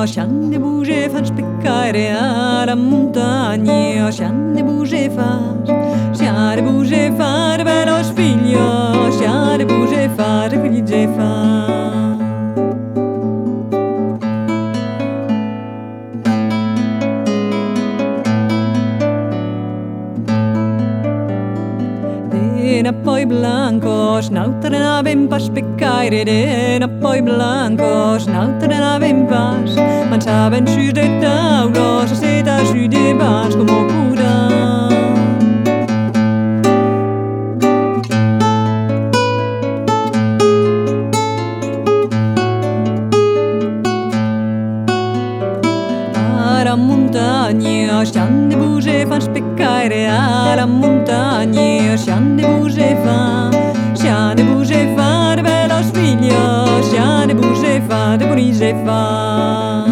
Chant de bouger fan spiccare alla montagna, chant de bouger far bello figlio, chant de bouger far figli far. Dena poi blanco, snautere na vimpas spiccare, dena poi blanco, snautere na vimpas. Man saben sju de taulos, så seta sju de bars como pura. Alla montagna, scende bouger fan spiccare, alla montagna, scende bouger fan bello figlio, scende bouger fan de brise fan.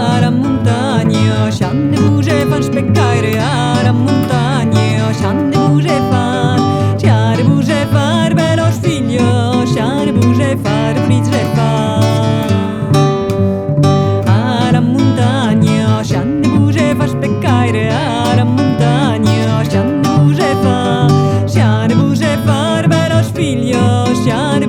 Alla montagna, scende bouger fan spiccare, alla montagna, scende bouger far bello figlio, scende bouger far brise far. Alla montagna, scende bouger fan spiccare, alla montagna, scende bouger far bello figlio, scende